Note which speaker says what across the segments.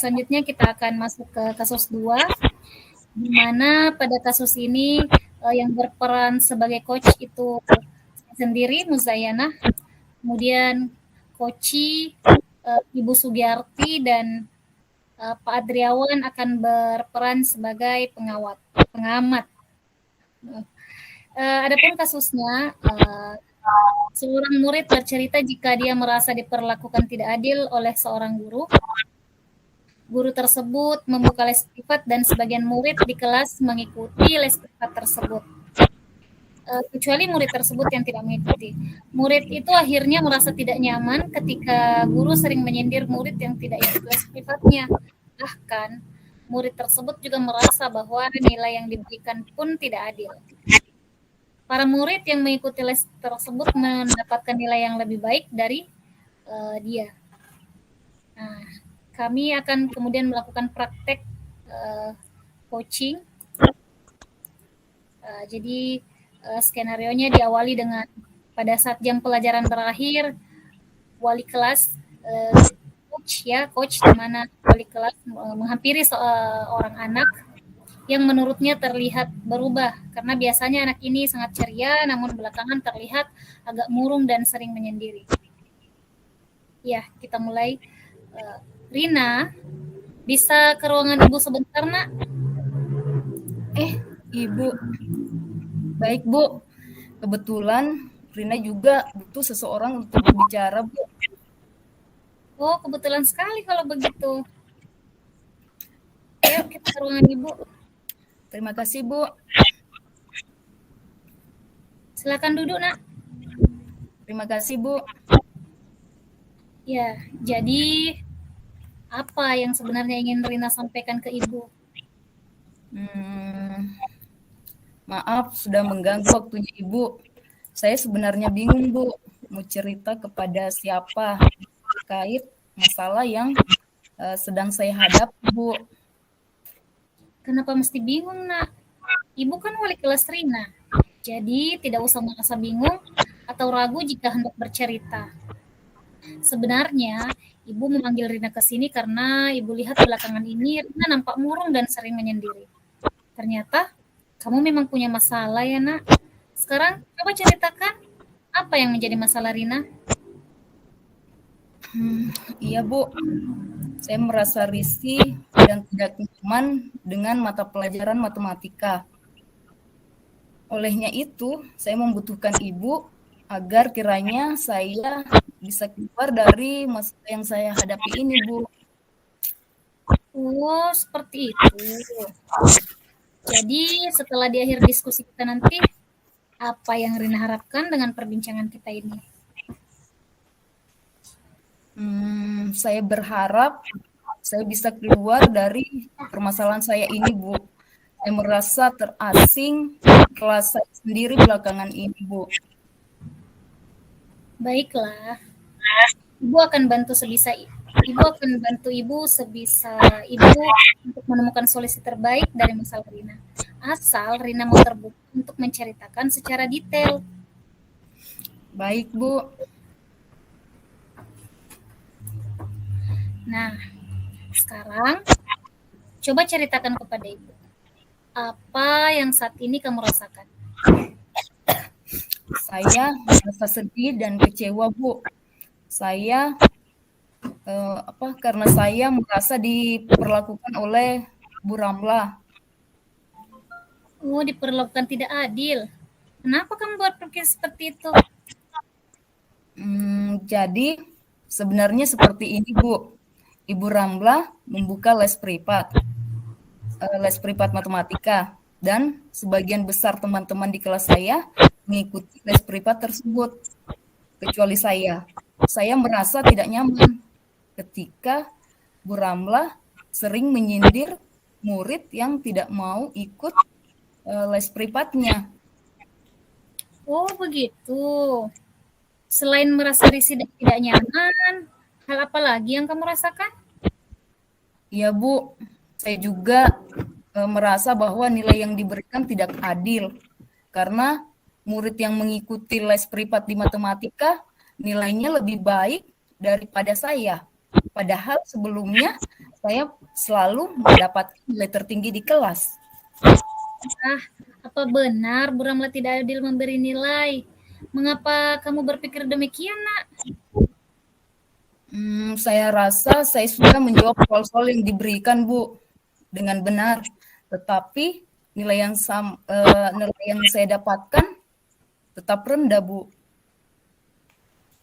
Speaker 1: selanjutnya kita akan masuk ke kasus 2, di mana pada kasus ini yang berperan sebagai coach itu saya sendiri, Muzayanah, kemudian Koci, Ibu Sugiyarti, dan Pak Adriawan akan berperan sebagai pengamat. Adapun kasusnya, seorang murid bercerita jika dia merasa diperlakukan tidak adil oleh seorang guru. Guru tersebut membuka les privat dan sebagian murid di kelas mengikuti les privat tersebut. Kecuali murid tersebut yang tidak mengikuti. Murid itu akhirnya merasa tidak nyaman ketika guru sering menyindir murid yang tidak ikut les privatnya. Bahkan, murid tersebut juga merasa bahwa nilai yang diberikan pun tidak adil. Para murid yang mengikuti les tersebut mendapatkan nilai yang lebih baik dari dia. Nah, kami akan kemudian melakukan praktek coaching. Jadi skenarionya diawali dengan pada saat jam pelajaran berakhir, wali kelas coach di mana wali kelas menghampiri seorang anak yang menurutnya terlihat berubah karena biasanya anak ini sangat ceria namun belakangan terlihat agak murung dan sering menyendiri. Ya, kita mulai. Rina, bisa ke ruangan Ibu sebentar, Nak?
Speaker 2: Ibu. Baik, Bu. Kebetulan Rina juga butuh seseorang untuk berbicara, Bu.
Speaker 1: Oh, kebetulan sekali kalau begitu. Ayo kita ke ruangan Ibu.
Speaker 2: Terima kasih, Bu.
Speaker 1: Silakan duduk, Nak.
Speaker 2: Terima kasih, Bu.
Speaker 1: Ya, jadi apa yang sebenarnya ingin Rina sampaikan ke Ibu?
Speaker 2: Maaf sudah mengganggu waktunya Ibu. Saya sebenarnya bingung, Bu, mau cerita kepada siapa terkait masalah yang sedang saya hadapi, Bu.
Speaker 1: Kenapa mesti bingung, Nak? Ibu kan wali kelas Rina. Jadi tidak usah merasa bingung atau ragu jika hendak bercerita. Sebenarnya, Ibu memanggil Rina ke sini karena Ibu lihat belakangan ini Rina nampak murung dan sering menyendiri. Ternyata, kamu memang punya masalah ya, Nak. Sekarang, coba ceritakan apa yang menjadi masalah Rina.
Speaker 2: Iya, Bu. Saya merasa risih dan tidak nyaman dengan mata pelajaran matematika. Olehnya itu, saya membutuhkan Ibu agar kiranya saya bisa keluar dari masalah yang saya hadapi ini, Bu.
Speaker 1: Oh, seperti itu. Jadi, setelah di akhir diskusi kita nanti, apa yang Rina harapkan dengan perbincangan kita ini?
Speaker 2: Saya berharap saya bisa keluar dari permasalahan saya ini, Bu. Saya merasa terasing kelas saya sendiri belakangan ini, Bu.
Speaker 1: Baiklah, Ibu akan bantu sebisa Ibu untuk menemukan solusi terbaik dari masalah Rina. Asal Rina mau terbuka untuk menceritakan secara detail.
Speaker 2: Baik, Bu.
Speaker 1: Nah, sekarang coba ceritakan kepada Ibu. Apa yang saat ini kamu rasakan?
Speaker 2: Saya merasa sedih dan kecewa, Bu. Saya karena saya merasa diperlakukan oleh Bu Ramlah.
Speaker 1: Oh, diperlakukan tidak adil. Kenapa kamu berpikir seperti itu?
Speaker 2: Jadi sebenarnya seperti ini, Bu. Ibu Ramlah membuka les privat matematika, dan sebagian besar teman-teman di kelas saya mengikuti les privat tersebut, kecuali saya. Saya merasa tidak nyaman ketika Bu Ramlah sering menyindir murid yang tidak mau ikut les privatnya.
Speaker 1: Oh, begitu. Selain merasa risih dan tidak nyaman, hal apa lagi yang kamu rasakan?
Speaker 2: Iya, Bu. Saya juga merasa bahwa nilai yang diberikan tidak adil. Karena murid yang mengikuti les privat di matematika nilainya lebih baik daripada saya. Padahal sebelumnya saya selalu mendapatkan nilai tertinggi di kelas.
Speaker 1: Apa benar Bu Ramla tidak adil memberi nilai? Mengapa kamu berpikir demikian, Nak?
Speaker 2: Saya rasa saya sudah menjawab soal-soal yang diberikan, Bu, dengan benar. Tetapi nilai yang saya dapatkan tetap rendah, Bu.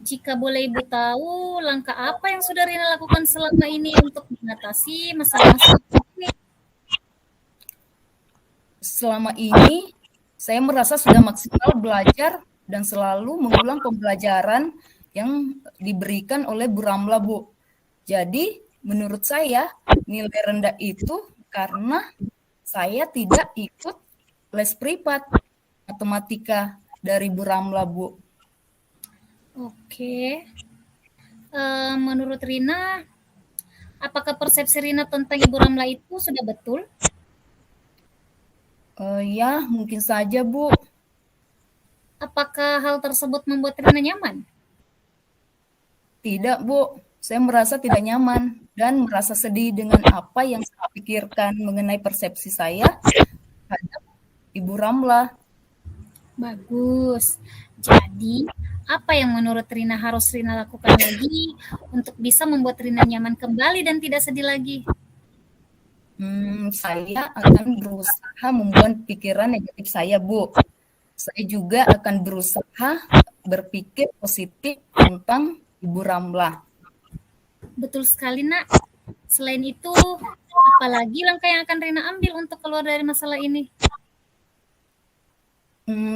Speaker 1: Jika boleh Ibu tahu, langkah apa yang sudah Rina lakukan selama ini untuk mengatasi masalah-masalah ini?
Speaker 2: Selama ini, saya merasa sudah maksimal belajar dan selalu mengulang pembelajaran yang diberikan oleh Bu Ramla, Bu. Jadi, menurut saya, nilai rendah itu karena saya tidak ikut les privat matematika dari Bu Ramla, Bu.
Speaker 1: Oke. Menurut Rina, apakah persepsi Rina tentang Ibu Ramla itu sudah betul?
Speaker 2: Ya, mungkin saja, Bu.
Speaker 1: Apakah hal tersebut membuat Rina nyaman?
Speaker 2: Tidak, Bu. Saya merasa tidak nyaman dan merasa sedih dengan apa yang saya pikirkan mengenai persepsi saya terhadap Ibu Ramla.
Speaker 1: Bagus. Jadi, apa yang menurut Rina harus Rina lakukan lagi untuk bisa membuat Rina nyaman kembali dan tidak sedih lagi?
Speaker 2: Saya akan berusaha membuat pikiran negatif saya, Bu. Saya juga akan berusaha berpikir positif tentang Ibu Ramla.
Speaker 1: Betul sekali, Nak. Selain itu, apalagi langkah yang akan Rina ambil untuk keluar dari masalah ini?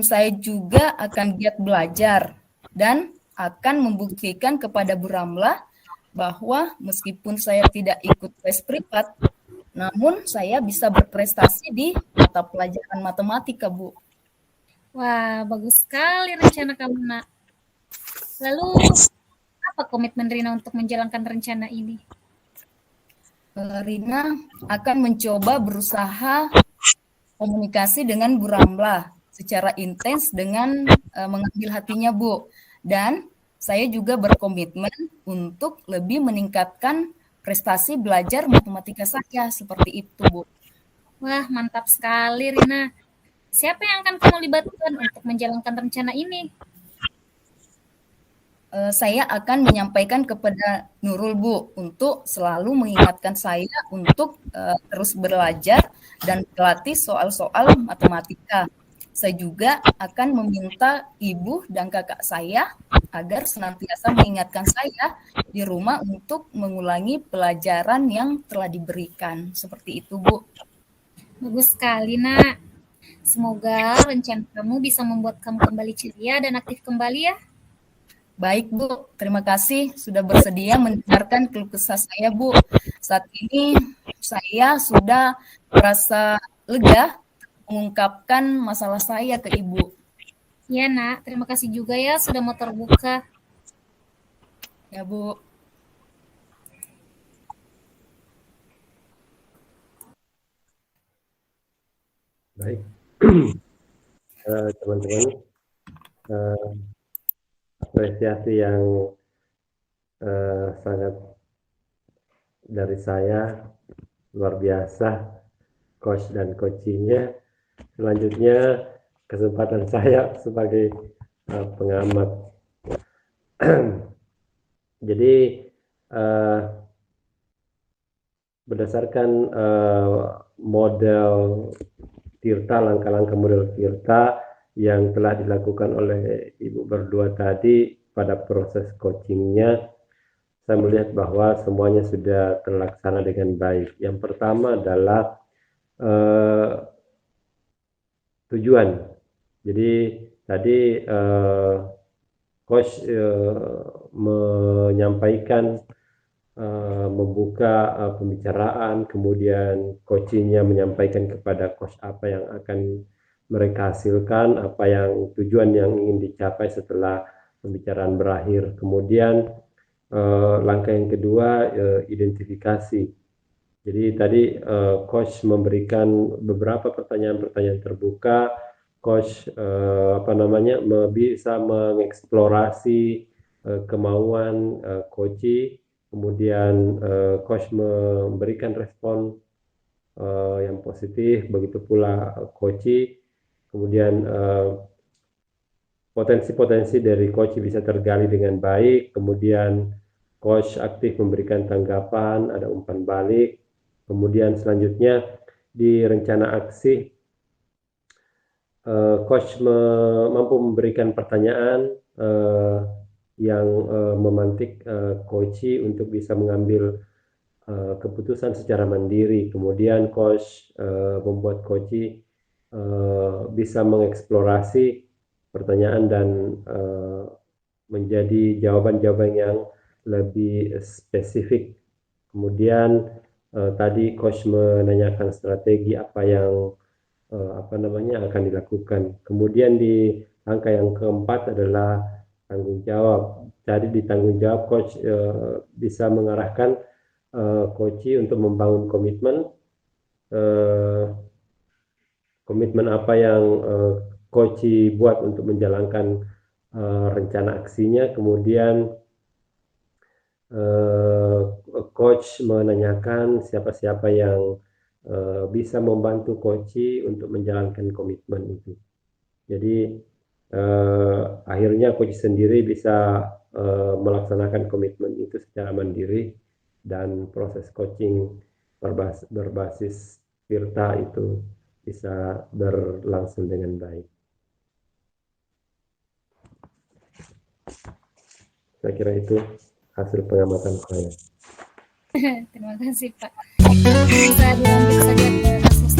Speaker 2: Saya juga akan giat belajar dan akan membuktikan kepada Bu Ramla bahwa meskipun saya tidak ikut les privat, namun saya bisa berprestasi di mata pelajaran matematika, Bu.
Speaker 1: Wah, bagus sekali rencana kamu, Nak. Lalu, apa komitmen Rina untuk menjalankan rencana ini?
Speaker 2: Rina akan mencoba berusaha komunikasi dengan Bu Ramla secara intens dengan mengambil hatinya, Bu. Dan saya juga berkomitmen untuk lebih meningkatkan prestasi belajar matematika saya, seperti itu, Bu.
Speaker 1: Wah, mantap sekali, Rina. Siapa yang akan kamu libatkan untuk menjalankan rencana ini?
Speaker 2: Saya akan menyampaikan kepada Nurul, Bu, untuk selalu mengingatkan saya untuk terus belajar dan berlatih soal-soal matematika. Saya juga akan meminta ibu dan kakak saya agar senantiasa mengingatkan saya di rumah untuk mengulangi pelajaran yang telah diberikan. Seperti itu, Bu.
Speaker 1: Bagus sekali, Nak. Semoga rencana kamu bisa membuat kamu kembali ceria dan aktif kembali ya.
Speaker 2: Baik, Bu. Terima kasih sudah bersedia mendengarkan keluh kesah saya, Bu. Saat ini saya sudah merasa lega mengungkapkan masalah saya ke Ibu.
Speaker 1: Ya, Nak. Terima kasih juga ya sudah mau terbuka.
Speaker 2: Ya, Bu.
Speaker 3: Baik, teman-teman, apresiasi yang sangat dari saya luar biasa, coach dan coachingnya. Selanjutnya kesempatan saya sebagai pengamat. Jadi berdasarkan model Tirta, langkah-langkah model Tirta yang telah dilakukan oleh Ibu berdua tadi pada proses coachingnya, saya melihat bahwa semuanya sudah terlaksana dengan baik. Yang pertama adalah tujuan. Jadi tadi coach menyampaikan membuka pembicaraan, kemudian coachingnya menyampaikan kepada coach apa yang akan mereka hasilkan, apa yang tujuan yang ingin dicapai setelah pembicaraan berakhir. Kemudian langkah yang kedua, identifikasi. Jadi tadi coach memberikan beberapa pertanyaan-pertanyaan terbuka. Coach bisa mengeksplorasi kemauan coachee kemudian coach memberikan respon yang positif, begitu pula coach, kemudian potensi-potensi dari coach bisa tergali dengan baik, kemudian coach aktif memberikan tanggapan, ada umpan balik, kemudian selanjutnya di rencana aksi, coach mampu memberikan pertanyaan yang memantik coach untuk bisa mengambil keputusan secara mandiri. Kemudian coach membuat coach bisa mengeksplorasi pertanyaan dan menjadi jawaban-jawaban yang lebih spesifik. Kemudian tadi coach menanyakan strategi apa yang akan dilakukan. Kemudian di angka yang keempat adalah tanggung jawab. Jadi di tanggung jawab coach bisa mengarahkan coach untuk membangun komitmen apa yang coach buat untuk menjalankan rencana aksinya. Kemudian coach menanyakan siapa-siapa yang bisa membantu coach untuk menjalankan komitmen itu. Jadi akhirnya coach sendiri bisa melaksanakan komitmen itu secara mandiri, dan proses coaching berbasis Virta itu bisa berlangsung dengan baik. Saya kira itu hasil pengamatan saya.
Speaker 1: Terima kasih Pak. Bisa dilanjut saja ke kasus